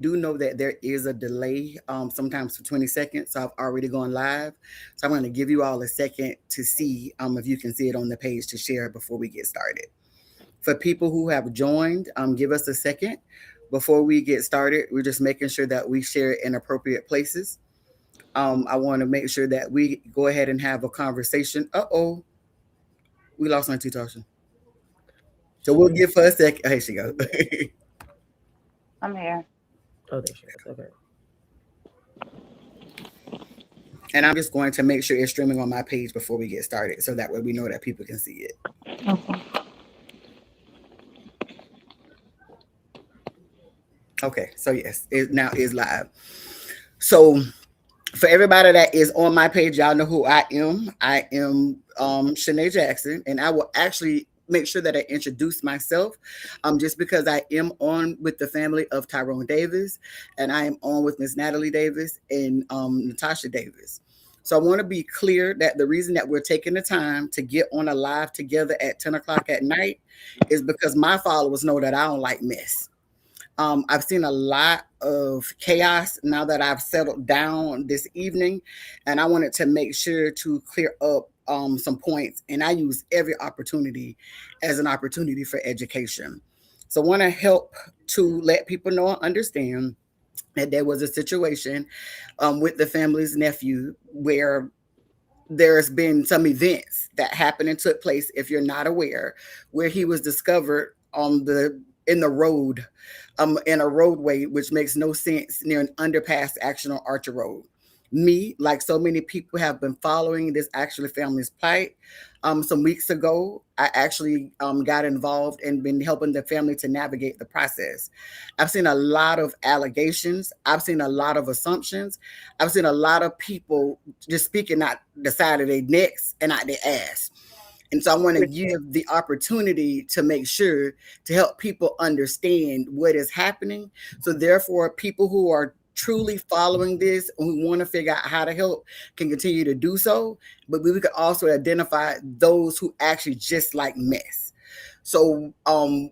do know that there is a delay, sometimes for 20 seconds. So I've already gone live. So I'm going to give you all a second to see if you can see it on the page to share before we get started. For people who have joined, give us a second before we get started. We're just making sure that we share it in appropriate places. I want to make sure that we go ahead and have a conversation. Uh-oh, we lost my Tasha. So we'll give her a second. Here she goes. I'm here. Oh, there she is. Okay. And I'm just going to make sure it's streaming on my page before we get started, so that way we know that people can see it. Okay. Okay, so yes, it now is live. So for everybody that is on my page, y'all know who I am. I am Shanae Jackson, and I will actually make sure that I introduce myself, just because I am on with the family of Tyrone Davis, and I am on with Miss Natalie Davis and Natasha Davis. So I want to be clear that the reason that we're taking the time to get on a live together at 10 o'clock at night is because my followers know that I don't like mess. I've seen a lot of chaos now that I've settled down this evening, and I wanted to make sure to clear up some points, and I use every opportunity as an opportunity for education. So I want to help to let people know and understand that there was a situation with the family's nephew where there's been some events that happened and took place, if you're not aware, where he was discovered on the in the road, in a roadway, which makes no sense, near an underpass action on Archer Road. Me, like so many people, have been following this actually family's plight. Some weeks ago, I actually got involved and been helping the family to navigate the process. I've seen a lot of allegations. I've seen a lot of assumptions. I've seen a lot of people just speaking out the side of their necks and out their ass. And so I want to give the opportunity to make sure to help people understand what is happening. So therefore, people who are truly following this and who want to figure out how to help can continue to do so. But we could also identify those who actually just like mess. So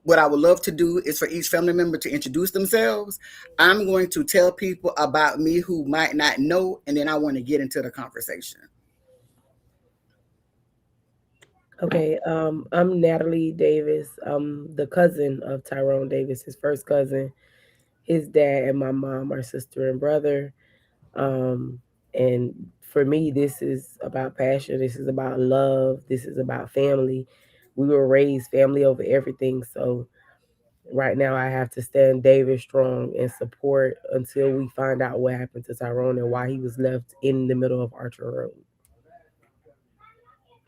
what I would love to do is for each family member to introduce themselves. I'm going to tell people about me who might not know, and then I want to get into the conversation. Okay, I'm Natalie Davis. I'm the cousin of Tyrone Davis, his first cousin. His dad and my mom are sister and brother. And for me, this is about passion. This is about love. This is about family. We were raised family over everything. So right now, I have to stand David strong and support until we find out what happened to Tyrone and why he was left in the middle of Archer Road.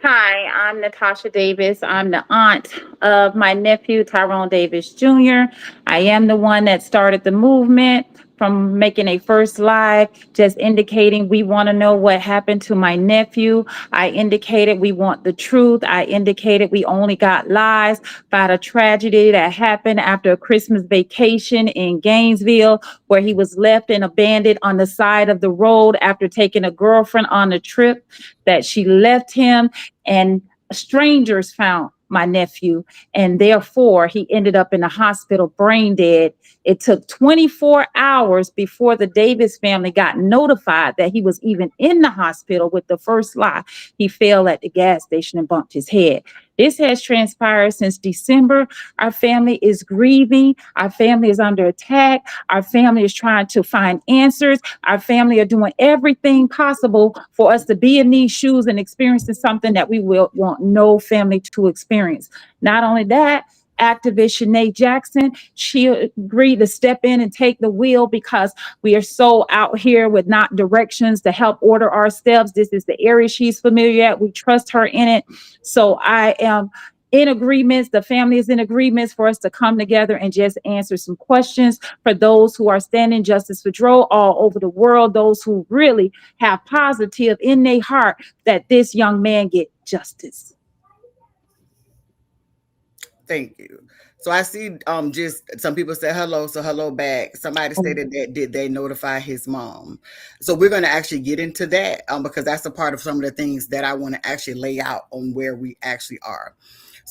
Hi, I'm Natasha Davis. I'm the aunt of my nephew, Tyrone Davis Jr. I am the one that started the movement from making a first live, just indicating we want to know what happened to my nephew. I indicated we want the truth. I indicated we only got lies about a tragedy that happened after a Christmas vacation in Gainesville, where he was left and abandoned on the side of the road after taking a girlfriend on a trip, that she left him and strangers found my nephew, and therefore he ended up in the hospital brain dead. It took 24 hours before the Davis family got notified that he was even in the hospital. With the first lie, he fell at the gas station and bumped his head. This has transpired since December. Our family is grieving. Our family is under attack. Our family is trying to find answers. Our family are doing everything possible for us to be in these shoes and experiencing something that we will want no family to experience. Not only that, activist Shanae Jackson, she agreed to step in and take the wheel because we are so out here with not directions to help order our steps. This is the area she's familiar at. We trust her in it. So I am in agreements. The family is in agreements for us to come together and just answer some questions for those who are standing justice for Dro all over the world, those who really have positive in their heart that this young man get justice. Thank you. So I see just some people said hello, so hello back. Somebody stated that did they notify his mom. So we're going to actually get into that because that's a part of some of the things that I want to actually lay out on where we actually are.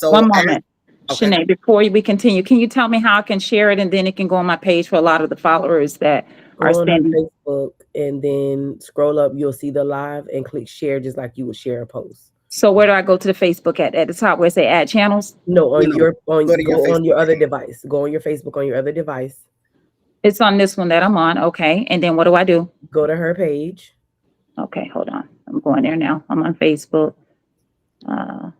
One So moment. Okay. Shanae, before we continue, can you tell me how I can share it and then it can go on my page for a lot of the followers that are Go on her standing? Facebook and then scroll up. You'll see the live and click share just like you would share a post. So where do I go to the Facebook at? At the top where it say add channels? No, No, on no. your Go on to your go on Facebook your other page. device. Go on your Facebook on your other device. It's on this one that I'm on. Okay. And then what do I do? Go to her page. Okay, hold on. I'm going there now. I'm on Facebook. Uh,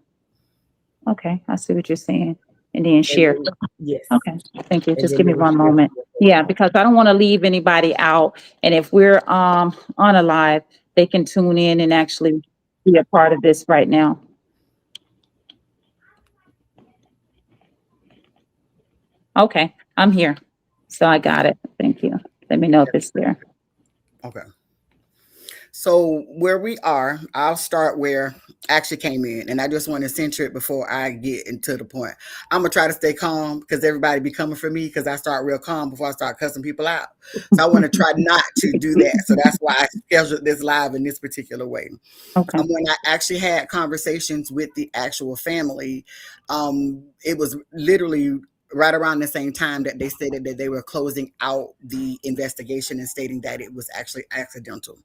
okay, I see what you're saying. And then And share. then yes. Okay, thank you. And Just then give me it will one share moment. from your Yeah, profile. because I don't want to leave anybody out. And if we're on a live, they can tune in and actually be a part of this right now. Okay, I'm here. So I got it. Thank you. Let me know if it's there. Okay. So where we are, I'll start where I actually came in, and I just want to center it before I get into the point. I'm gonna try to stay calm because everybody be coming for me because I start real calm before I start cussing people out. So I want to try not to do that. So that's why I scheduled this live in this particular way. Okay. When I actually had conversations with the actual family, it was literally right around the same time that they stated that they were closing out the investigation and stating that it was actually accidental.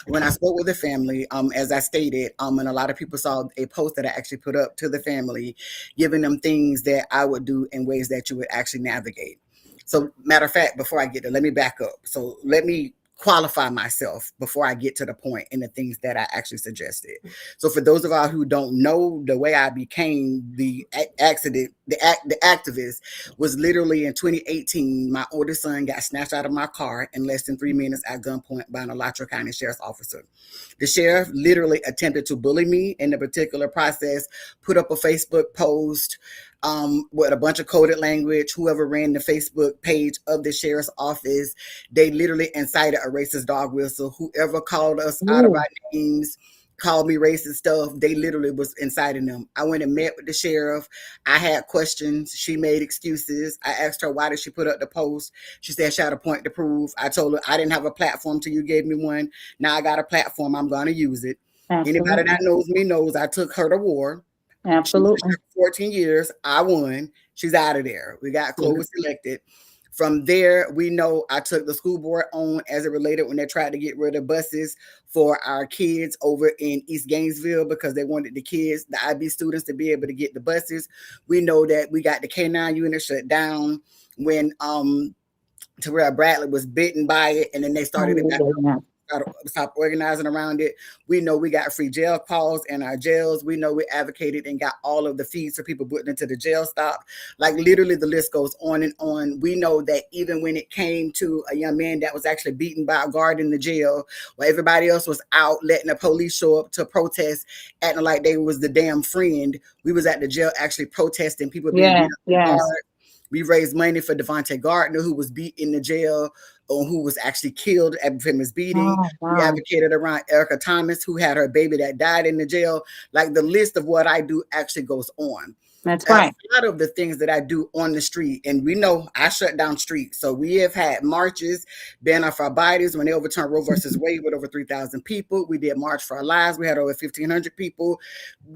When I spoke with the family, as I stated, and a lot of people saw a post that I actually put up to the family, giving them things that I would do in ways that you would actually navigate. So, matter of fact, before I get there, let me back up. So, let me qualify myself before I get to the point and the things that I actually suggested. So, for those of y'all who don't know, the way I became the accident, the activist was literally in 2018. My oldest son got snatched out of my car in less than 3 minutes at gunpoint by an Alachua County Sheriff's officer. The sheriff literally attempted to bully me in the particular process, put up a Facebook post with a bunch of coded language. Whoever ran the Facebook page of the sheriff's office, they literally incited a racist dog whistle. Whoever called us out of Ooh, our names, called me racist stuff, they literally was inciting them. I went and met with the sheriff. I had questions. She made excuses. I asked her why did she put up the post. She said she had a point to prove. I told her I didn't have a platform till you gave me one. Now I got a platform. I'm going to use it. Anybody absolutely. that knows me knows I took her to war. She was Absolutely. there for 14 years. I won. She's out of there. We got Chloe selected. From there, we know I took the school board on as it related when they tried to get rid of buses for our kids over in East Gainesville because they wanted the kids, the IB students, to be able to get the buses. We know that we got the K9 unit shut down when Terrell Bradley was bitten by it, and then they started it back Oh, yeah. stop organizing around it. We know we got free jail calls in our jails. We know we advocated and got all of the fees for people putting into the jail stop. Like literally the list goes on and on. We know that even when it came to a young man that was actually beaten by a guard in the jail, while everybody else was out letting the police show up to protest, acting like they was the damn friend, we was at the jail actually protesting people being Yeah, beat up by yes. guards. We raised money for Devontae Gardner, who was beat in the jail or who was actually killed from his beating. Oh, We wow. advocated around Erica Thomas, who had her baby that died in the jail. Like the list of what I do actually goes on. That's right. Outside of the things that I do on the street, and we know I shut down streets. So we have had marches, ban off our bodies when they overturned Roe versus Wade with over 3,000 people. We did March for Our Lives. We had over 1,500 people.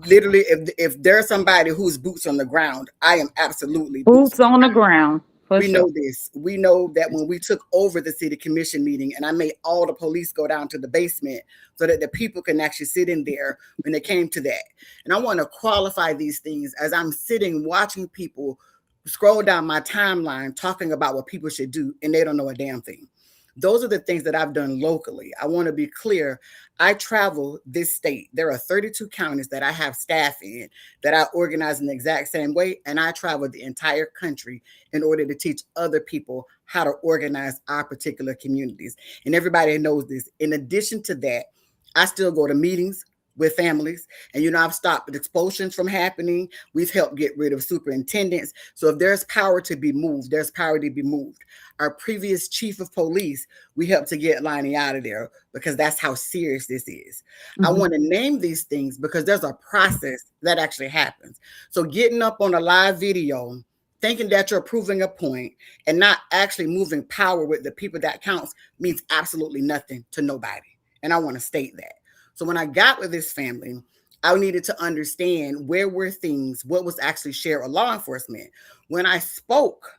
Literally, if there's somebody who's boots on the ground, I am absolutely boots Boots on the ground, for we sure. know this. We know that when we took over the city commission meeting and I made all the police go down to the basement so that the people can actually sit in there when it came to that. And I want to qualify these things as I'm sitting watching people scroll down my timeline talking about what people should do and they don't know a damn thing. Those are the things that I've done locally. I want to be clear. I travel this state. There are 32 counties that I have staff in that I organize in the exact same way. And I travel the entire country in order to teach other people how to organize our particular communities. And everybody knows this. In addition to that, I still go to meetings with families. And, I've stopped expulsions from happening. We've helped get rid of superintendents. So if there's power to be moved, there's power to be moved. Our previous chief of police, we helped to get Lonnie out of there because that's how serious this is. I Mhm. want to name these things because there's a process that actually happens. So getting up on a live video, thinking that you're proving a point and not actually moving power with the people that counts means absolutely nothing to nobody. And I want to state that. So when I got with this family, I needed to understand where were things, what was actually shared with law enforcement. When I spoke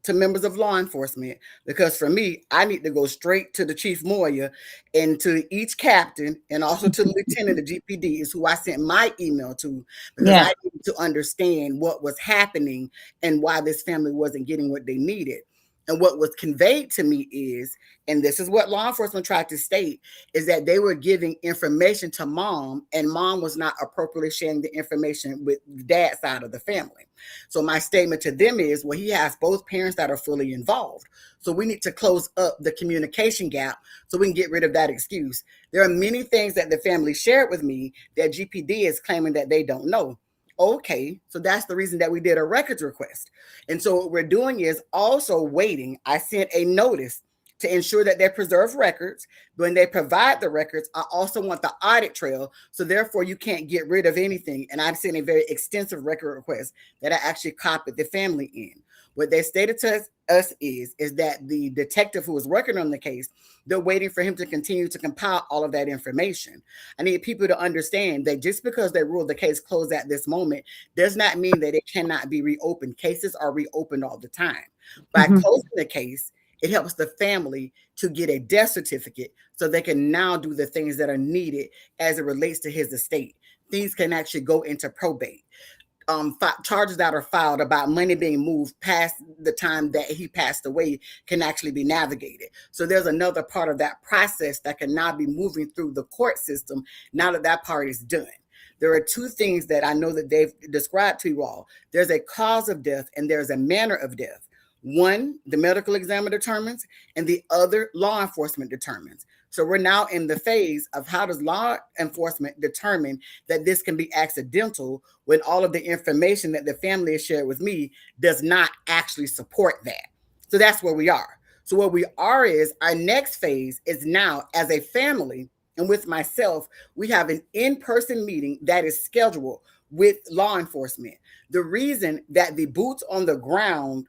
to members of law enforcement, because for me, I need to go straight to the Chief Moyer and to each captain and also to the lieutenant of GPD is who I sent my email to, because Yeah. I needed to understand what was happening and why this family wasn't getting what they needed. And what was conveyed to me is, and this is what law enforcement tried to state, is that they were giving information to mom, and mom was not appropriately sharing the information with the dad side of the family. So my statement to them is, well, he has both parents that are fully involved. So we need to close up the communication gap so we can get rid of that excuse. There are many things that the family shared with me that GPD is claiming that they don't know. Okay, so that's the reason that we did a records request. And so what we're doing is also waiting. I sent a notice to ensure that they preserve records. When they provide the records, I also want the audit trail. So therefore, you can't get rid of anything. And I've sent a very extensive record request that I actually copied the family in. What they stated to us is that the detective who was working on the case, they're waiting for him to continue to compile all of that information. I need people to understand that just because they ruled the case closed at this moment does not mean that it cannot be reopened. Cases are reopened all the time. By Mhm. closing the case, it helps the family to get a death certificate so they can now do the things that are needed as it relates to his estate. Things can actually go into probate. Charges that are filed about money being moved past the time that he passed away can actually be navigated. So there's another part of that process that can now be moving through the court system now that that part is done. There are two things that I know that they've described to you all. There's a cause of death and there's a manner of death. One, the medical examiner determines, and the other, law enforcement determines. So we're now in the phase of how does law enforcement determine that this can be accidental when all of the information that the family has shared with me does not actually support that. So that's where we are. So where we are is our next phase is now as a family and with myself, we have an in-person meeting that is scheduled with law enforcement. The reason that the boots on the ground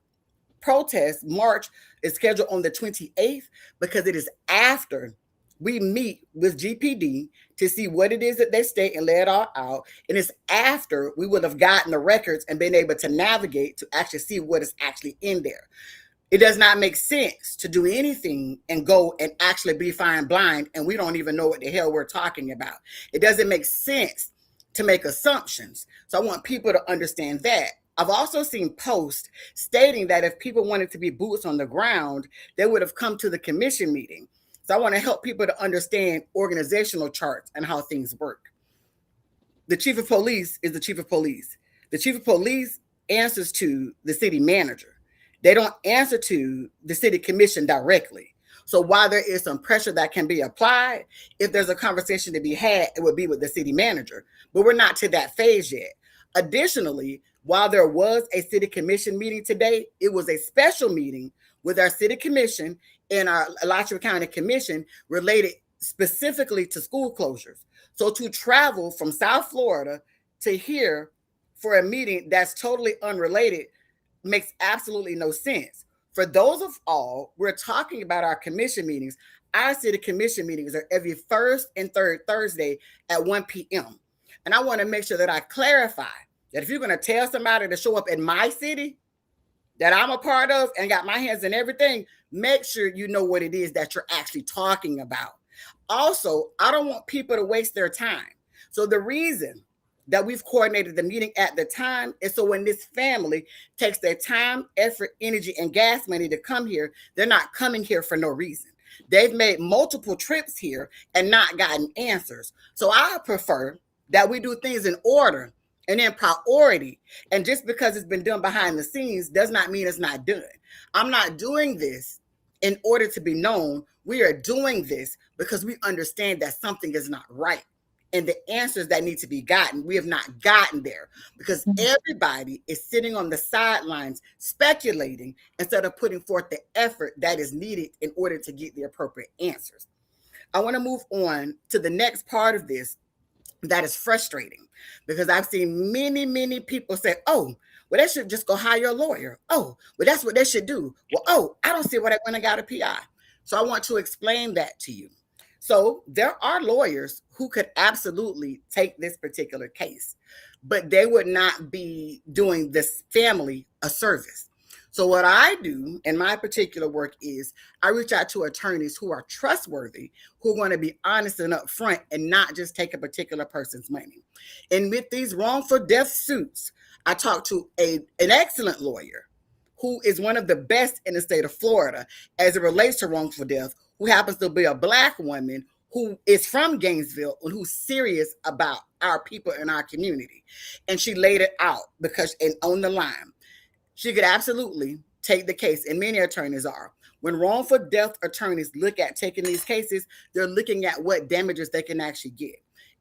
protest march is scheduled on the 28th because it is after we meet with GPD to see what it is that they state and lay it all out. And it's after we would have gotten the records and been able to navigate to actually see what is actually in there. It does not make sense to do anything and go and actually be flying blind and we don't even know what the hell we're talking about. It doesn't make sense to make assumptions. So I want people to understand that. I've also seen posts stating that if people wanted to be boots on the ground, they would have come to the commission meeting. So I want to help people to understand organizational charts and how things work. The chief of police is the chief of police. The chief of police answers to the city manager. They don't answer to the city commission directly. So while there is some pressure that can be applied, if there's a conversation to be had, it would be with the city manager. But we're not to that phase yet. Additionally, while there was a city commission meeting today, it was a special meeting with our city commission and our Alachua County Commission related specifically to school closures. So to travel from South Florida to here for a meeting that's totally unrelated makes absolutely no sense. For those of all, we're talking about our commission meetings. Our city commission meetings are every first and third Thursday at 1 p.m. And I want to make sure that I clarify that if you're going to tell somebody to show up in my city that I'm a part of and got my hands in everything, make sure you know what it is that you're actually talking about. Also, I don't want people to waste their time. So the reason that we've coordinated the meeting at the time is so when this family takes their time, effort, energy, and gas money to come here, they're not coming here for no reason. They've made multiple trips here and not gotten answers. So I prefer that we do things in order and in priority. And just because it's been done behind the scenes does not mean it's not done. I'm not doing this in order to be known. We are doing this because we understand that something is not right. And the answers that need to be gotten, we have not gotten there because everybody is sitting on the sidelines speculating instead of putting forth the effort that is needed in order to get the appropriate answers. I want to move on to the next part of this that is frustrating because I've seen many people say, oh, well, they should just go hire a lawyer. Oh, well, that's what they should do. Well, oh, I don't see why they went and got a PI. So I want to explain that to you. So there are lawyers who could absolutely take this particular case, but they would not be doing this family a service. So what I do in my particular work is I reach out to attorneys who are trustworthy, who are going to be honest and upfront and not just take a particular person's money. And with these wrongful death suits, I talk to an excellent lawyer who is one of the best in the state of Florida as it relates to wrongful death, who happens to be a Black woman who is from Gainesville and who's serious about our people in our community. And she laid it out because, and on the line, she could absolutely take the case, and many attorneys are. When wrongful death attorneys look at taking these cases, they're looking at what damages they can actually get.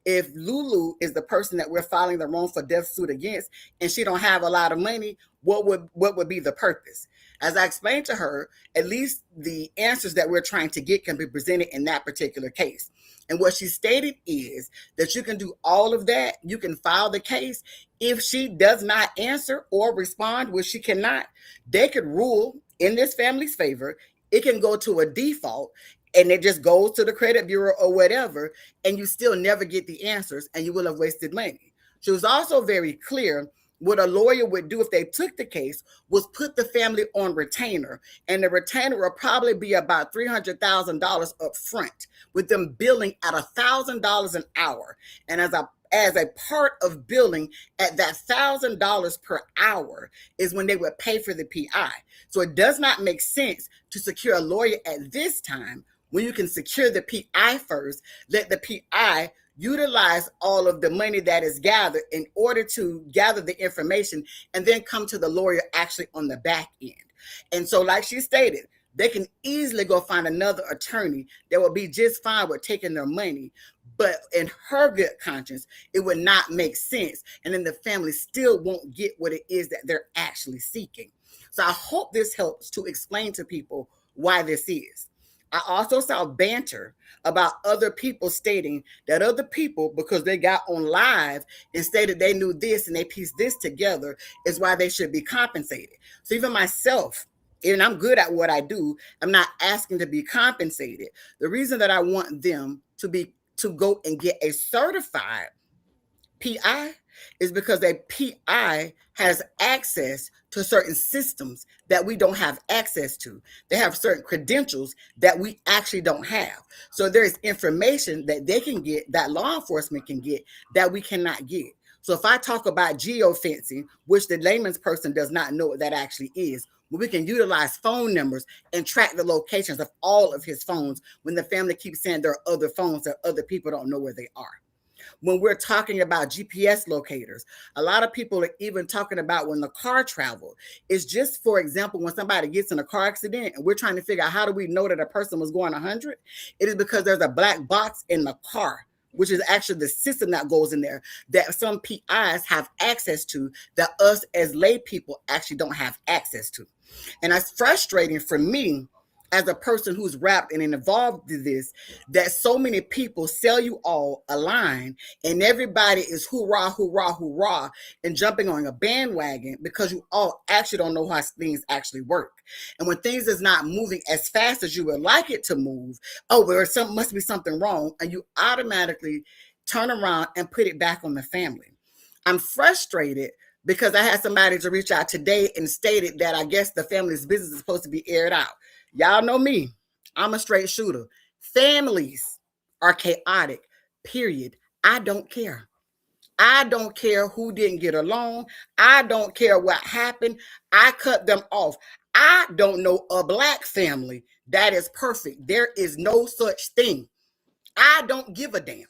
If Lulu is the person that we're filing the wrongful death suit against, and she don't have a lot of money, what would be the purpose? As I explained to her, at least the answers that we're trying to get can be presented in that particular case. And what she stated is that you can do all of that. You can file the case. If she does not answer or respond, which she cannot, they could rule in this family's favor. It can go to a default and it just goes to the credit bureau or whatever, and you still never get the answers and you will have wasted money. She was also very clear what a lawyer would do if they took the case was put the family on retainer, and the retainer will probably be about $300,000 up front, with them billing at $1,000 an hour. And as a part of billing at that $1,000 per hour is when they would pay for the PI. So it does not make sense to secure a lawyer at this time when you can secure the PI first, let the PI utilize all of the money that is gathered in order to gather the information and then come to the lawyer actually on the back end. And so, like she stated, they can easily go find another attorney that will be just fine with taking their money. But in her good conscience, it would not make sense. And then the family still won't get what it is that they're actually seeking. So I hope this helps to explain to people why this is. I also saw banter about other people stating that other people, because they got on live and stated they knew this and they pieced this together, is why they should be compensated. So even myself, and I'm good at what I do, I'm not asking to be compensated. The reason that I want them to go and get a certified PI is because a PI has access to certain systems that we don't have access to. They have certain credentials that we actually don't have. So there is information that they can get, that law enforcement can get, that we cannot get. So if I talk about geofencing, which the layman's person does not know what that actually is, we can utilize phone numbers and track the locations of all of his phones when the family keeps saying there are other phones that other people don't know where they are. When we're talking about GPS locators, a lot of people are even talking about when the car traveled. It's just, for example, when somebody gets in a car accident and we're trying to figure out how do we know that a person was going 100, it is because there's a black box in the car, which is actually the system that goes in there that some PIs have access to that us as lay people actually don't have access to. And it's frustrating for me as a person who's wrapped and involved in this, that so many people sell you all a line and everybody is hoorah, hoorah, hoorah, and jumping on a bandwagon because you all actually don't know how things actually work. And when things is not moving as fast as you would like it to move, oh, there must be something wrong, and you automatically turn around and put it back on the family. I'm frustrated because I had somebody to reach out today and stated that I guess the family's business is supposed to be aired out. Y'all know me. I'm a straight shooter. Families are chaotic, period. I don't care. I don't care who didn't get along. I don't care what happened. I cut them off. I don't know a black family that is perfect. There is no such thing. I don't give a damn.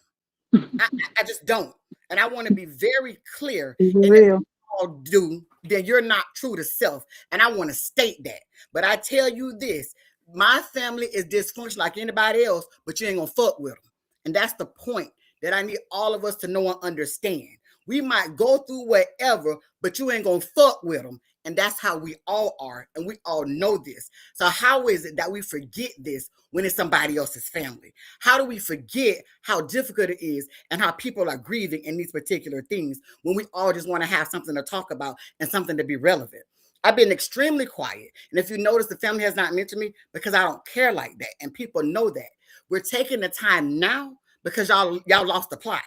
I just don't. And I want to be very clear. Be And if real. you all do, then you're not true to self. And I want to state that. But I tell you this, my family is dysfunctional like anybody else, but you ain't going to fuck with them. And that's the point that I need all of us to know and understand. We might go through whatever, but you ain't going to fuck with them. And that's how we all are. And we all know this. So how is it that we forget this when it's somebody else's family? How do we forget how difficult it is and how people are grieving in these particular things when we all just want to have something to talk about and something to be relevant? I've been extremely quiet. And if you notice, the family has not mentioned me because I don't care like that. And people know that. We're taking the time now because y'all lost the plot.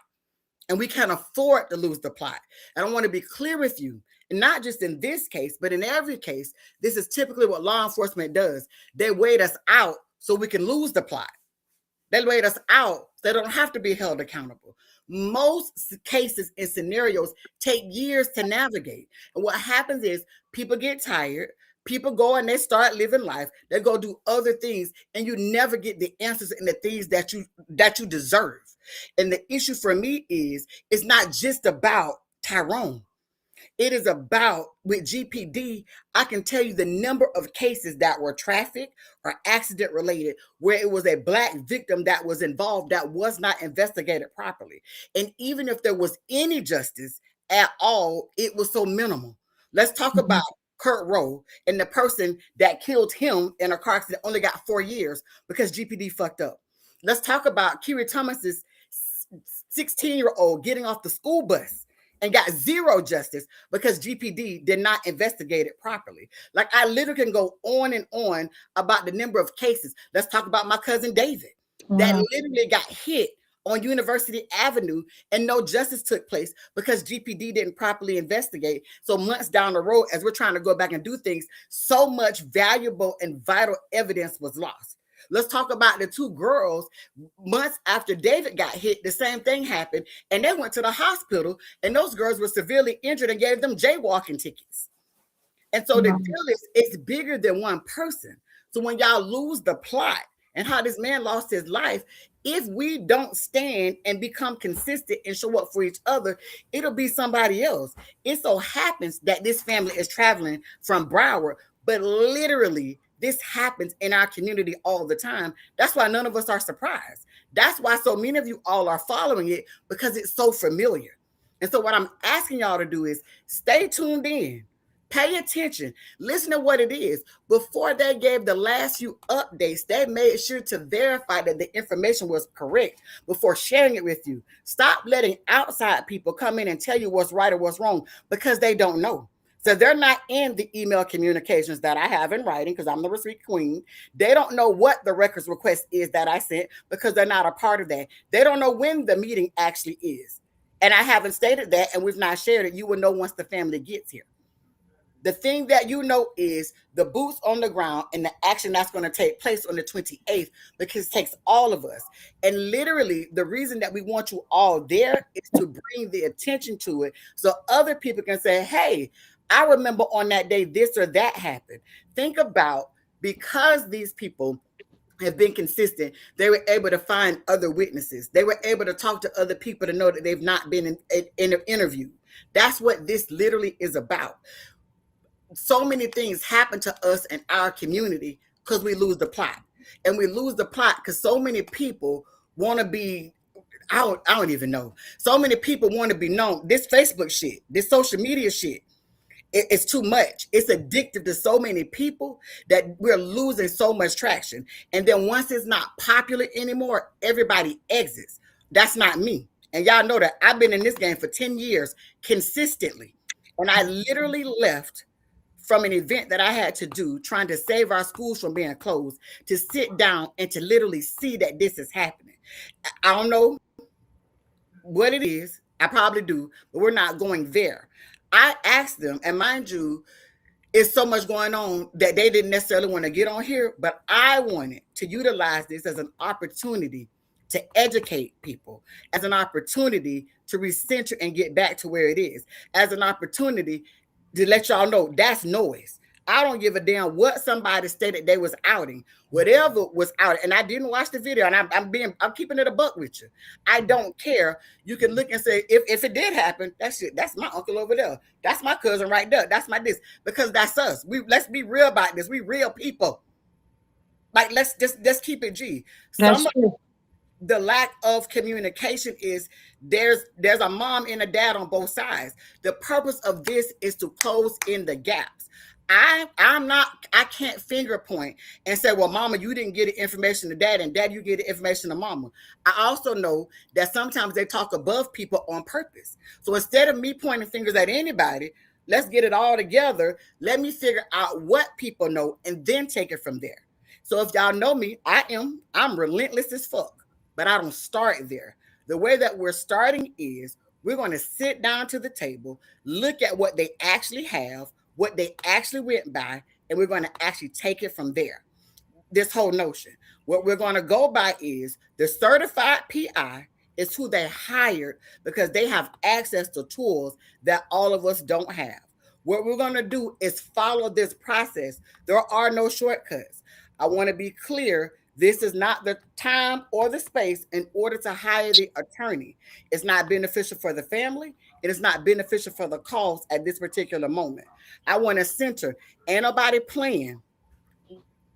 And we can't afford to lose the plot. And I want to be clear with you, and not just in this case, but in every case, this is typically what law enforcement does. They wait us out so we can lose the plot. They wait us out so they don't have to be held accountable. Most cases and scenarios take years to navigate. And what happens is people get tired, people go and they start living life, they go do other things, and you never get the answers and the things that you deserve. And the issue for me is it's not just about Tyrone. It is about, with GPD, I can tell you the number of cases that were traffic or accident related where it was a Black victim that was involved that was not investigated properly. And even if there was any justice at all, it was so minimal. Let's talk about Kurt Rowe and the person that killed him in a car accident only got 4 years because GPD fucked up. Let's talk about Kiri Thomas's 16-year-old getting off the school bus and got zero justice because GPD did not investigate it properly. Like, I literally can go on and on about the number of cases. Let's talk about my cousin David that literally got hit on University Avenue and no justice took place because GPD didn't properly investigate. So months down the road, as we're trying to go back and do things, so much valuable and vital evidence was lost. Let's talk about the 2 girls. Months after David got hit, the same thing happened, and they went to the hospital, and those girls were severely injured and gave them jaywalking tickets. And so the deal is, it's bigger than one person. So when y'all lose the plot and how this man lost his life, if we don't stand and become consistent and show up for each other, it'll be somebody else. It so happens that this family is traveling from Broward, but literally this happens in our community all the time. That's why none of us are surprised. That's why so many of you all are following it, because it's so familiar. And so what I'm asking y'all to do is stay tuned in. Pay attention. Listen to what it is. Before they gave the last few updates, they made sure to verify that the information was correct before sharing it with you. Stop letting outside people come in and tell you what's right or what's wrong because they don't know. So they're not in the email communications that I have in writing because I'm the receipt queen. They don't know what the records request is that I sent because they're not a part of that. They don't know when the meeting actually is. And I haven't stated that, and we've not shared it. You will know once the family gets here. The thing that you know is the boots on the ground and the action that's going to take place on the 28th, because it takes all of us. And literally, the reason that we want you all there is to bring the attention to it so other people can say, hey, I remember on that day this or that happened. Think about, because these people have been consistent, they were able to find other witnesses. They were able to talk to other people to know that they've not been interviewed. That's what this literally is about. So many things happen to us in our community because we lose the plot. And we lose the plot because so many people want to be, I don't even know. So many people want to be known. This Facebook shit, this social media shit, it's too much. It's addictive to so many people that we're losing so much traction. And then once it's not popular anymore, everybody exits. That's not me. And y'all know that I've been in this game for 10 years consistently. And I literally left from an event that I had to do trying to save our schools from being closed to sit down and to literally see that this is happening. I don't know what it is. I probably do, but we're not going there. I asked them, and mind you, it's so much going on that they didn't necessarily want to get on here, but I wanted to utilize this as an opportunity to educate people, as an opportunity to recenter and get back to where it is, as an opportunity to let y'all know that's noise. I don't give a damn what somebody stated they was outing, whatever was out. And I didn't watch the video, and I'm keeping it a buck with you. I don't care. You can look and say, if it did happen, that's my uncle over there. That's my cousin right there. That's my this, because that's us. Let's be real about this. We real people. Like, let's keep it G. That's true. The lack of communication is there's a mom and a dad on both sides. The purpose of this is to close in the gaps. I can't finger point and say, well, mama, you didn't get the information to dad, and dad, you get the information to mama. I also know that sometimes they talk above people on purpose. So instead of me pointing fingers at anybody, Let's get it all together. Let me figure out what people know and then take it from there. So if y'all know me, I'm relentless as fuck, but I don't start there. The way that we're starting is we're going to sit down to the table, look at what they actually have, what they actually went by, and we're going to actually take it from there. This whole notion. What we're going to go by is the certified PI is who they hired because they have access to tools that all of us don't have. What we're going to do is follow this process. There are no shortcuts. I want to be clear. This is not the time or the space in order to hire the attorney. It's not beneficial for the family. It is not beneficial for the cause at this particular moment. I want to center. Ain't nobody playing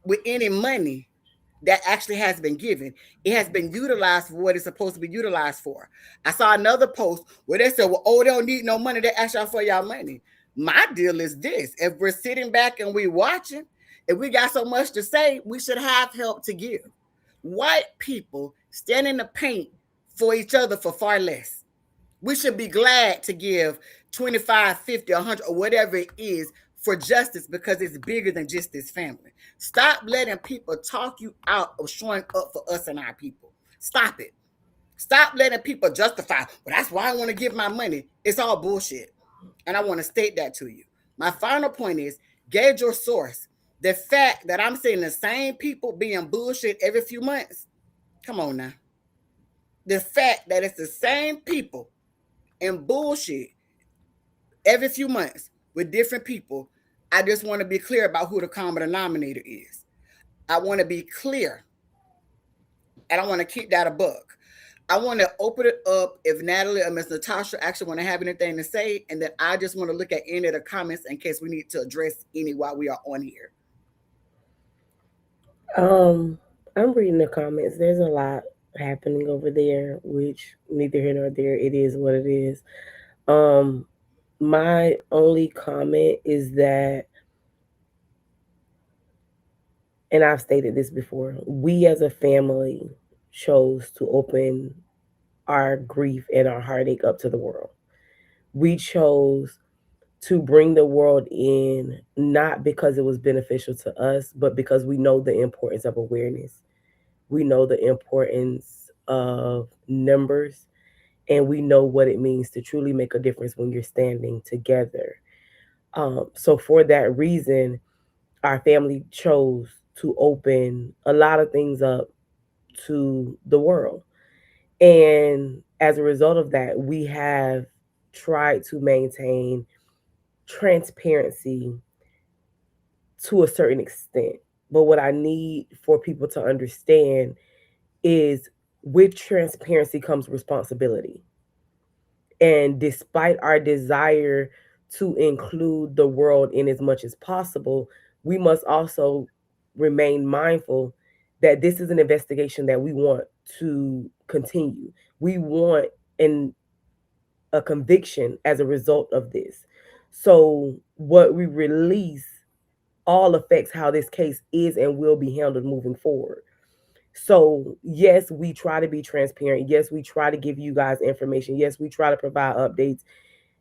with any money that actually has been given. It has been utilized for what it's supposed to be utilized for. I saw another post where they said, well, oh, they don't need no money. They ask y'all for y'all money. My deal is this. If we're sitting back and we watching, if we got so much to say, we should have help to give. White people stand in the paint for each other for far less. We should be glad to give 25, 50, 100, or whatever it is for justice because it's bigger than just this family. Stop letting people talk you out of showing up for us and our people. Stop it. Stop letting people justify, well, that's why I want to give my money. It's all bullshit. And I want to state that to you. My final point is gauge your source. The fact that I'm seeing the same people being bullshit every few months, come on now. The fact that it's the same people and bullshit every few months with different people, I just want to be clear about who the common denominator is. I want to be clear, and I want to keep that a buck. I want to open it up if Natalie or Miss Natasha actually want to have anything to say, and then I just want to look at any of the comments in case we need to address any while we are on here. Um, I'm reading the comments. There's a lot happening over there, which neither here nor there. It is what it is. Um, my only comment is that, and I've stated this before, we as a family chose to open our grief and our heartache up to the world. We chose to bring the world in not because it was beneficial to us, but because we know the importance of awareness. We know the importance of numbers, and we know what it means to truly make a difference when you're standing together. So, for that reason, our family chose to open a lot of things up to the world. And as a result of that, we have tried to maintain transparency to a certain extent. But what I need for people to understand is with transparency comes responsibility. And despite our desire to include the world in as much as possible, we must also remain mindful that this is an investigation that we want to continue. We want an a conviction as a result of this. So what we release all affects how this case is and will be handled moving forward. So, yes, we try to be transparent. Yes, we try to give you guys information. Yes, we try to provide updates,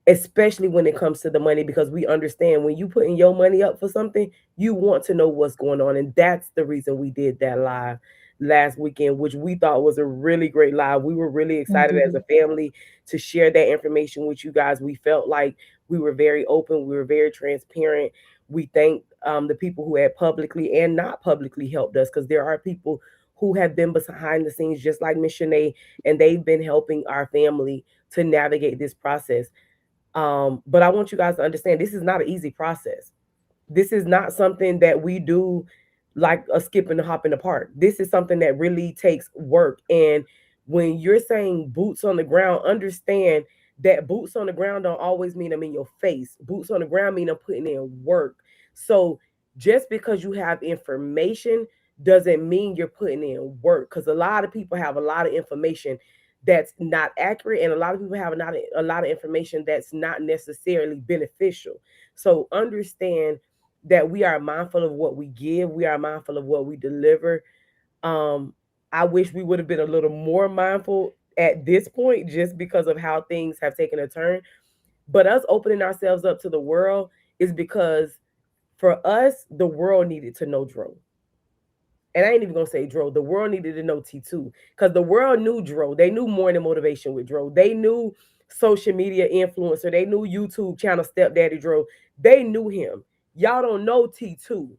especially when it comes to the money, because we understand when you putting your money up for something, you want to know what's going on. And that's the reason we did that live last weekend, which we thought was a really great live. We were really excited as a family to share that information with you guys. We felt like we were very open, we were very transparent. We thank the people who had publicly and not publicly helped us, because there are people who have been behind the scenes, just like Miss Shanae, and they've been helping our family to navigate this process. But I want you guys to understand this is not an easy process. This is not something that we do like a skip and a hop in the park. This is something that really takes work. And when you're saying boots on the ground, understand that boots on the ground don't always mean I'm in your face. Boots on the ground mean I'm putting in work. So just because you have information doesn't mean you're putting in work, because a lot of people have a lot of information that's not accurate, and a lot of people have not a lot of information that's not necessarily beneficial. So understand that we are mindful of what we give, we are mindful of what we deliver. um I wish we would have been a little more mindful at this point, just because of how things have taken a turn. But us opening ourselves up to the world is because for us, the world needed to know Dro. And I ain't even gonna say Dro. The world needed to know T2. Because the world knew Dro. They knew morning motivation with Dro. They knew social media influencer. They knew YouTube channel stepdaddy Dro. They knew him. Y'all don't know T2.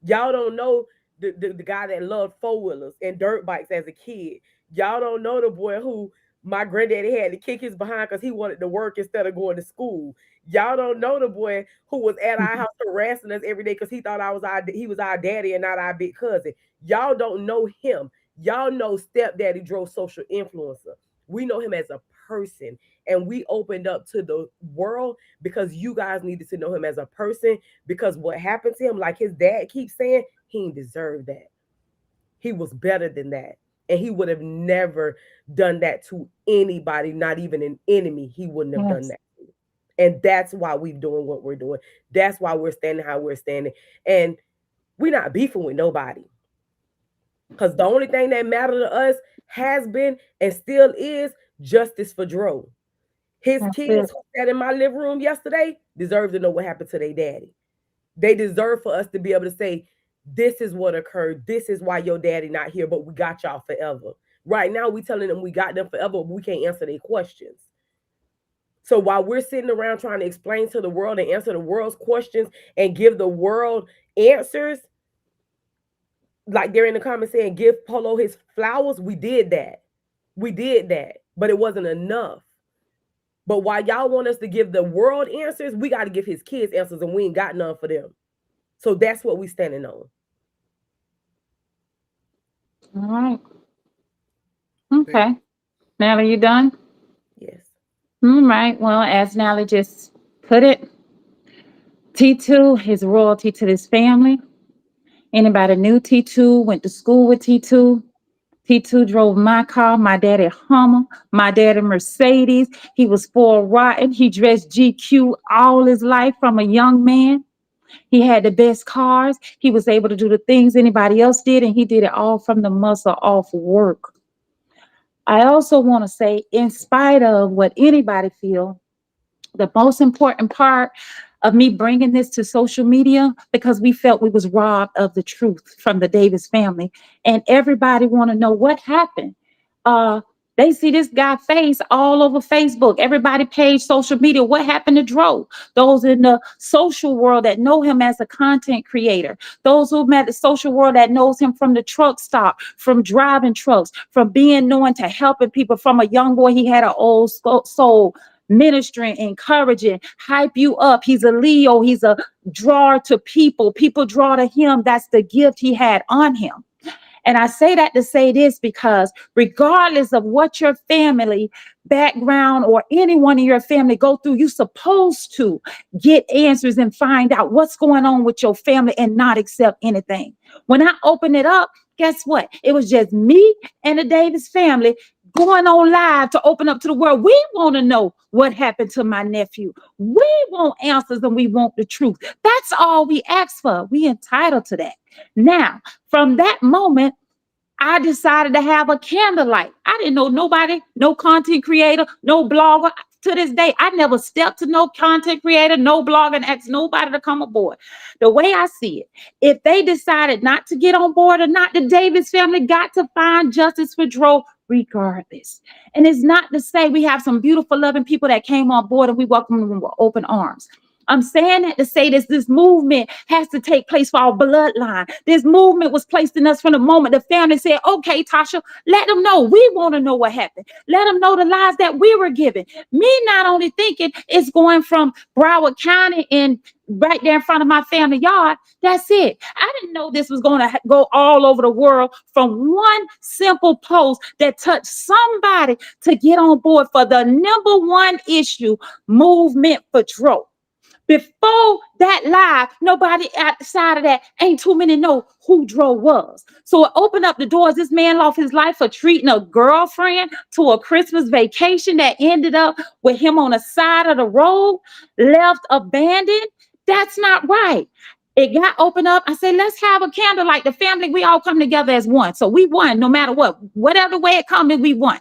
Y'all don't know the guy that loved four wheelers and dirt bikes as a kid. Y'all don't know the boy who my granddaddy had to kick his behind because he wanted to work instead of going to school. Y'all don't know the boy who was at our house harassing us every day because he thought he was our daddy and not our big cousin. Y'all don't know him. Y'all know stepdaddy drove social influencer. We know him as a person, and we opened up to the world because you guys needed to know him as a person, because what happened to him, like his dad keeps saying, he didn't deserve that. He was better than that. And he would have never done that to anybody, not even an enemy. He wouldn't have done Yes. that. And that's why we're doing what we're doing. That's why we're standing how we're standing. And we're not beefing with nobody. Because the only thing that mattered to us has been and still is justice for Dro. His That's it. kids who sat in my living room yesterday deserve to know what happened to their daddy. They deserve for us to be able to say, this is what occurred. This is why your daddy not here, but we got y'all forever. Right now, we telling them we got them forever, but we can't answer their questions. So while we're sitting around trying to explain to the world and answer the world's questions and give the world answers, like they're in the comments saying, give Polo his flowers, we did that. We did that, but it wasn't enough. But while y'all want us to give the world answers, we got to give his kids answers, and we ain't got none for them. So that's what we standing on. All right. Okay. Natalie, you done? Yes. All right. Well, as Natalie just put it, T2 is royalty to this family. Anybody knew T2, went to school with T2. T2 drove my car, my daddy Hummer, my daddy Mercedes. He was spoiled rotten. He dressed GQ all his life from a young man. He had the best cars. He was able to do the things anybody else did, and he did it all from the muscle off work. I also want to say, in spite of what anybody feel, the most important part of me bringing this to social media, because we felt we was robbed of the truth from the Davis family, and everybody want to know what happened. uh they see this guy face all over Facebook, everybody page, social media. What happened to Dro? Those in the social world that know him as a content creator, those who met the social world that knows him from the truck stop, from driving trucks, from being known to helping people. From a young boy, he had an old soul, ministering, encouraging, hype you up. He's a Leo. He's a drawer to people. People draw to him. That's the gift he had on him. And I say that to say this, because regardless of what your family background or anyone in your family go through, you're supposed to get answers and find out what's going on with your family and not accept anything. When I opened it up, guess what? It was just me and the Davis family going on live to open up to the world. We want to know what happened to my nephew. We want answers and we want the truth. That's all we ask for. We entitled to that. Now, from that moment, I decided to have a candlelight. I didn't know nobody, no content creator, no blogger. To this day, I never stepped to no content creator, no blogger, and asked nobody to come aboard. The way I see it, if they decided not to get on board or not, the Davis family got to find justice for Dro regardless. And it's not to say we have some beautiful, loving people that came on board and we welcome them with open arms. I'm saying that to say this movement has to take place for our bloodline. This movement was placed in us from the moment the family said, okay, Tasha, let them know. We want to know what happened. Let them know the lies that we were given. Me not only thinking it's going from Broward County and right there in front of my family yard. That's it. I didn't know this was going to go all over the world from one simple post that touched somebody to get on board for the number one issue, movement for Dro. Before that live, nobody outside of that, ain't too many know who Dro was. So it opened up the doors. This man lost his life for treating a girlfriend to a Christmas vacation that ended up with him on the side of the road, left abandoned. That's not right. It got opened up. I said, let's have a candlelight. The family, we all come together as one. So we won no matter what. Whatever way it comes, we won.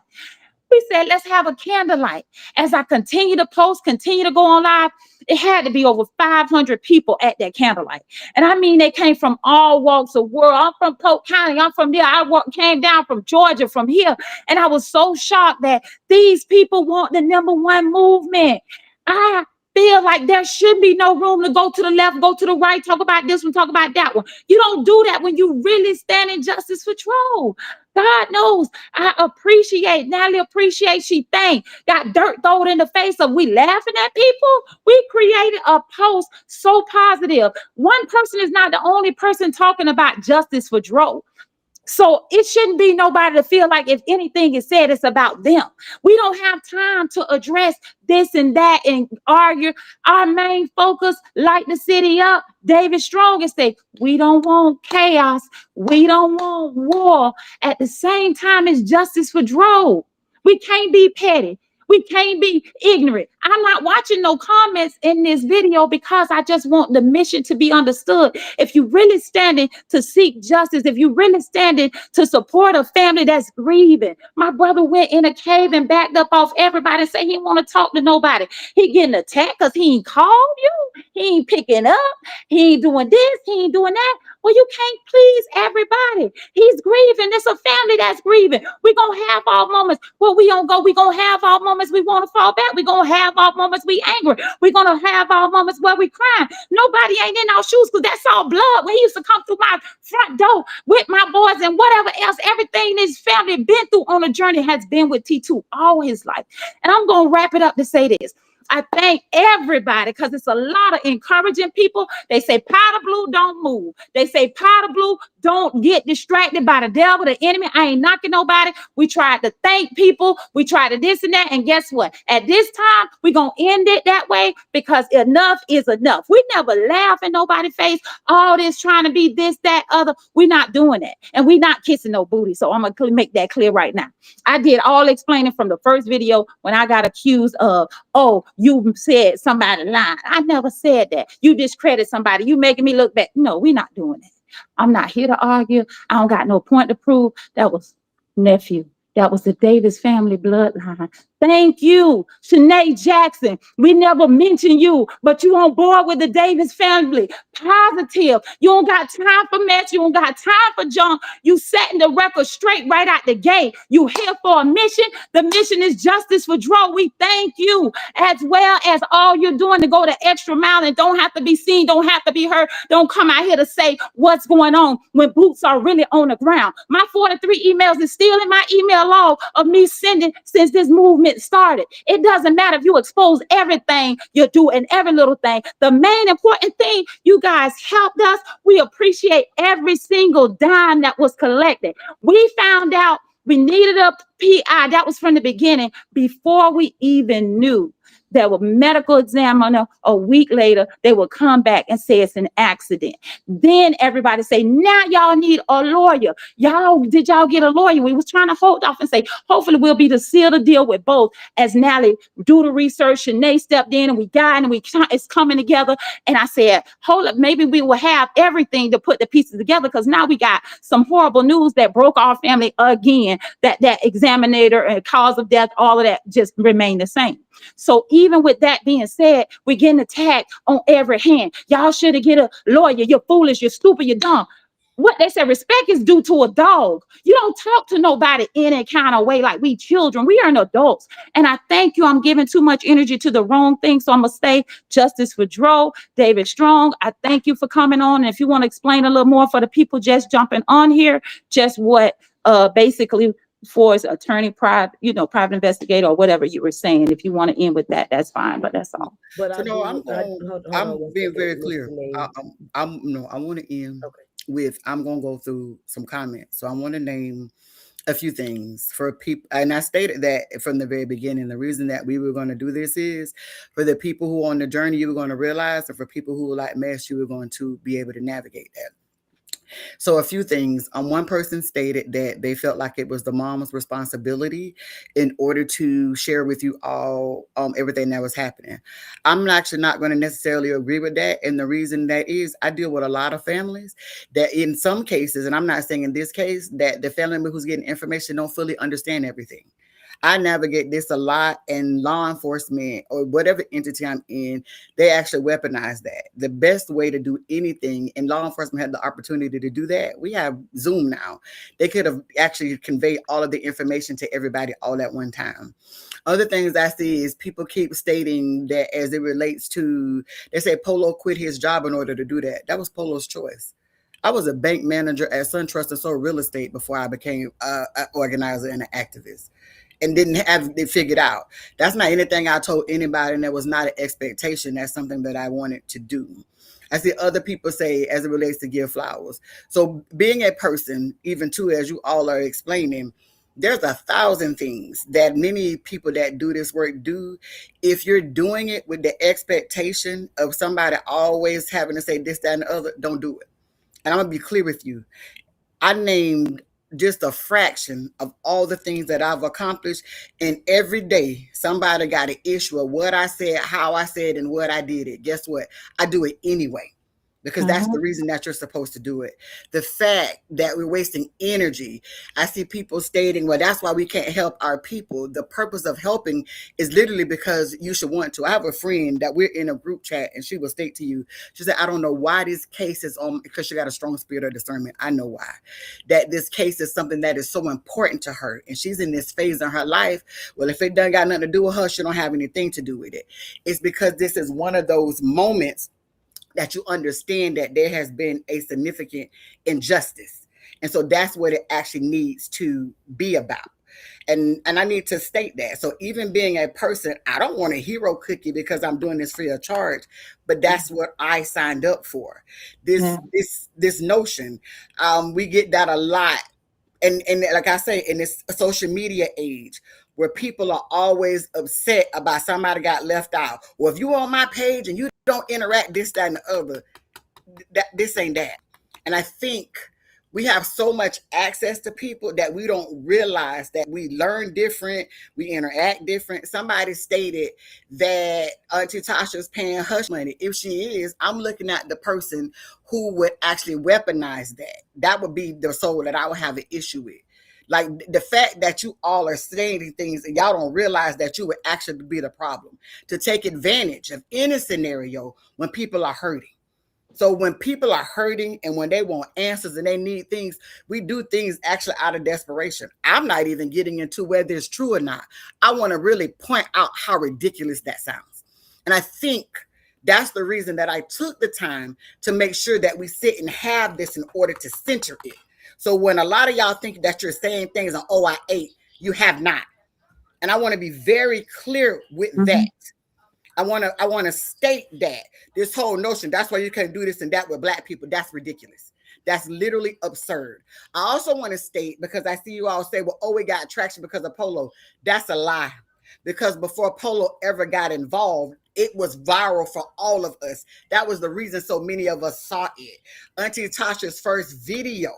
We said, let's have a candlelight. As I continue to post, continue to go on live, it had to be over 500 people at that candlelight. And I mean, they came from all walks of world. I'm from Polk County. I'm from there. Came down from Georgia, from here. And I was so shocked that these people want the number one movement. I feel like there should be no room to go to the left, go to the right, talk about this one, talk about that one. You don't do that when you really stand in justice for Troll. God knows I appreciate, Natalie appreciates, she thank. Got dirt thrown in the face of we laughing at people. We created a post so positive. One person is not the only person talking about justice for Dro. So it shouldn't be nobody to feel like if anything is said, it's about them. We don't have time to address this and that and argue. Our main focus, light the city up. David Strong is saying, we don't want chaos. We don't want war. At the same time, it's justice for Dro. We can't be petty. We can't be ignorant. I'm not watching no comments in this video because I just want the mission to be understood. If you really standing to seek justice, if you really standing to support a family that's grieving, my brother went in a cave and backed up off everybody and said he didn't want to talk to nobody. He getting attacked because he ain't called you. He ain't picking up. He ain't doing this. He ain't doing that. Well, you can't please everybody. He's grieving. It's a family that's grieving. We're going to have our moments where we don't go. We're going to have our moments we want to fall back. We're going to have our moments we angry. We're going to have our moments where we crying. Nobody ain't in our shoes because that's all blood. When he used to come through my front door with my boys and whatever else, everything this family been through on a journey has been with T2 all his life. And I'm going to wrap it up to say this. I thank everybody because it's a lot of encouraging people. They say powder blue don't move. They say powder blue don't get distracted by the devil, the enemy. I ain't knocking nobody. We tried to thank people. We tried to this and that. And guess what? At this time, we're going to end it that way because enough is enough. We never laugh in nobody's face. All this trying to be this, that, other. We're not doing that. And we're not kissing no booty. So I'm going to make that clear right now. I did all explaining from the first video when I got accused of, oh, you said somebody lying. I never said that. You discredit somebody. You making me look bad. No, we're not doing that. I'm not here to argue. I don't got no point to prove. That was nephew. That was the Davis family bloodline. Thank you, Shanae Jackson. We never mentioned you, but you on board with the Davis family. Positive. You don't got time for mess. You don't got time for junk. You setting the record straight right out the gate. You here for a mission. The mission is justice for Dro. We thank you, as well as all you're doing to go the extra mile and don't have to be seen, don't have to be heard. Don't come out here to say what's going on when boots are really on the ground. My 43 emails is still in my email log of me sending since this movement started. It doesn't matter if you expose everything you do and every little thing. The main important thing, you guys helped us. We appreciate every single dime that was collected. We found out we needed a PI. That was from the beginning before we even knew. There was medical examiner a week later, they would come back and say it's an accident. Then everybody say, now y'all need a lawyer. Did y'all get a lawyer? We was trying to hold off and say, hopefully we'll be to seal the deal with both. As Natalie do the research, and they stepped in and we got, and it's coming together. And I said, hold up, maybe we will have everything to put the pieces together because now we got some horrible news that broke our family again, that examiner and cause of death, all of that just remained the same. So even with that being said, we're getting attacked on every hand. Y'all should get a lawyer. You're foolish. You're stupid. You're dumb. What they say, respect is due to a dog. You don't talk to nobody in a kind of way like we children. We are adults. And I thank you. I'm giving too much energy to the wrong thing. So I'm going to say justice for Dro, David Strong. I thank you for coming on. And if you want to explain a little more for the people just jumping on here, just what basically for his attorney, private investigator, or whatever you were saying. If you want to end with that, that's fine. But that's all. But So no, I'm being very clear. I want to end with, I'm going to go through some comments. So I want to name a few things for people. And I stated that from the very beginning. The reason that we were going to do this is for the people who are on the journey, you were going to realize, and for people who like mess, you were going to be able to navigate that. So a few things. One person stated that they felt like it was the mom's responsibility in order to share with you all everything that was happening. I'm actually not going to necessarily agree with that. And the reason that is, I deal with a lot of families that in some cases, and I'm not saying in this case, that the family member who's getting information don't fully understand everything. I navigate this a lot, and law enforcement or whatever entity I'm in, they actually weaponize that. The best way to do anything, and law enforcement had the opportunity to do that. We have Zoom now. They could have actually conveyed all of the information to everybody all at one time. Other things I see is people keep stating that as it relates to, they say Polo quit his job in order to do that. That was Polo's choice. I was a bank manager at SunTrust and sold real estate before I became an organizer and an activist, and didn't have it figured out. That's not anything I told anybody, and that was not an expectation. That's something that I wanted to do. I see other people say as it relates to give flowers. So being a person, even too, as you all are explaining, there's 1,000 things that many people that do this work do. If you're doing it with the expectation of somebody always having to say this, that, and the other, don't do it. And I'm gonna be clear with you. I named just a fraction of all the things that I've accomplished. And every day somebody got an issue of what I said, how I said, and what I did it. Guess what? I do it anyway. Because that's the reason that you're supposed to do it. The fact that we're wasting energy. I see people stating, well, that's why we can't help our people. The purpose of helping is literally because you should want to. I have a friend that we're in a group chat, and she will state to you, she said, I don't know why this case is on, because she got a strong spirit of discernment. I know why. That this case is something that is so important to her. And she's in this phase in her life. Well, if it doesn't got nothing to do with her, she don't have anything to do with it. It's because this is one of those moments that you understand that there has been a significant injustice. And so that's what it actually needs to be about. And I need to state that. So even being a person, I don't want a hero cookie because I'm doing this free of charge, but that's what I signed up for. This notion, we get that a lot. And like I say, in this social media age, where people are always upset about somebody got left out. Well, if you on my page and you don't interact this, that, and the other, this ain't that. And I think we have so much access to people that we don't realize that we learn different, we interact different. Somebody stated that Auntie Tasha's paying hush money. If she is, I'm looking at the person who would actually weaponize that. That would be the soul that I would have an issue with. Like the fact that you all are saying things and y'all don't realize that you would actually be the problem, to take advantage of any scenario when people are hurting. So when people are hurting and when they want answers and they need things, we do things actually out of desperation. I'm not even getting into whether it's true or not. I want to really point out how ridiculous that sounds. And I think that's the reason that I took the time to make sure that we sit and have this in order to center it. So when a lot of y'all think that you're saying things on, oh, I ate, you have not. And I want to be very clear with that. I want to state that this whole notion, that's why you can't do this and that with Black people, that's ridiculous. That's literally absurd. I also want to state, because I see you all say, well, oh, we got traction because of Polo. That's a lie. Because before Polo ever got involved, it was viral for all of us. That was the reason so many of us saw it. Auntie Tasha's first video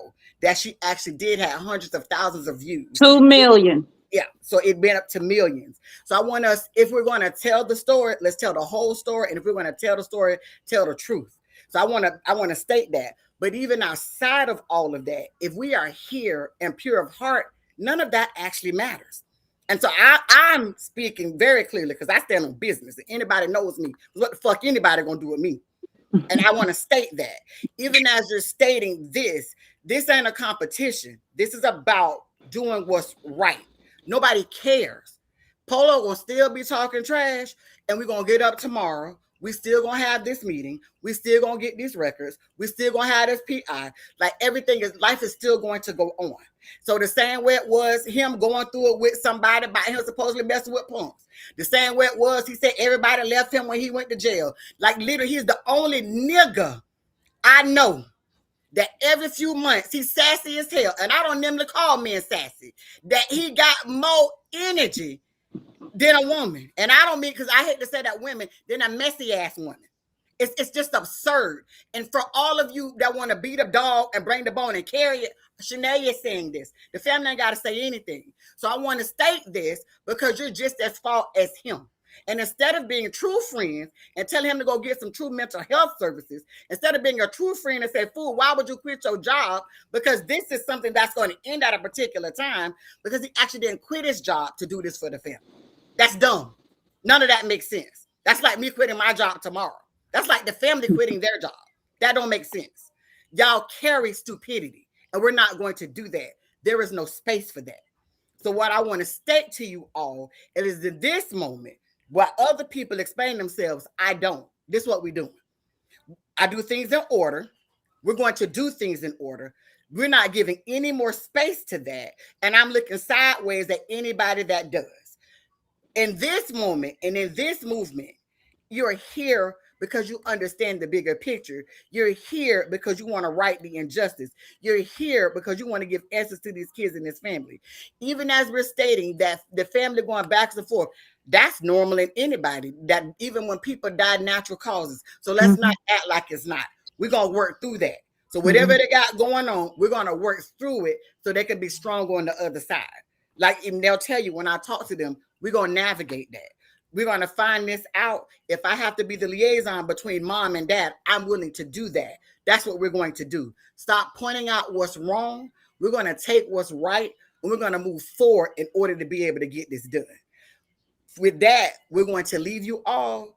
that she actually did had hundreds of thousands of views. 2 million. Yeah, so it went up to millions. So I want us, if we're going to tell the story, let's tell the whole story. And if we're going to tell the story, tell the truth. So I want to state that. But even outside of all of that, if we are here and pure of heart, none of that actually matters. And so I'm speaking very clearly because I stand on business. If anybody knows me, what the fuck anybody gonna do with me? And I want to state that. Even as you're stating this ain't a competition. This is about doing what's right. Nobody cares. Polo gonna still be talking trash, and we're gonna get up tomorrow. We still gonna have this meeting. We still gonna get these records. We still gonna have this PI. Like everything is, life is still going to go on. So the same way it was him going through it with somebody by him supposedly messing with punks. The same way it was, he said everybody left him when he went to jail. Like literally, he's the only nigga I know that every few months he's sassy as hell, and I don't normally call men sassy. That he got more energy than a woman, and I don't mean, because I hate to say that women, than a messy ass woman. It's just absurd. And for all of you that want to beat a dog and bring the bone and carry it, Shanae is saying this. The family ain't got to say anything. So I want to state this because you're just as fault as him. And instead of being true friends and telling him to go get some true mental health services, instead of being a true friend and say, fool, why would you quit your job? Because this is something that's going to end at a particular time, because he actually didn't quit his job to do this for the family. That's dumb. None of that makes sense. That's like me quitting my job tomorrow. That's like the family quitting their job. That don't make sense. Y'all carry stupidity, and we're not going to do that. There is no space for that. So what I want to state to you all, it is in this moment, while other people explain themselves, I don't. This is what we do. I do things in order. We're going to do things in order. We're not giving any more space to that. And I'm looking sideways at anybody that does. In this moment and in this movement, you're here because you understand the bigger picture. You're here because you want to right the injustice. You're here because you want to give answers to these kids and this family. Even as we're stating that the family going back and forth, that's normal in anybody, that even when people die natural causes. So let's not act like it's not. We're going to work through that. So whatever they got going on, we're going to work through it so they can be strong on the other side. Like, and they'll tell you when I talk to them, we're going to navigate that. We're going to find this out. If I have to be the liaison between mom and dad, I'm willing to do that. That's what we're going to do. Stop pointing out what's wrong. We're going to take what's right, and we're going to move forward in order to be able to get this done. With that, we're going to leave you all.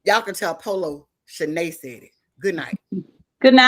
Y'all can tell Polo, Shanae said it. Good night. Good night.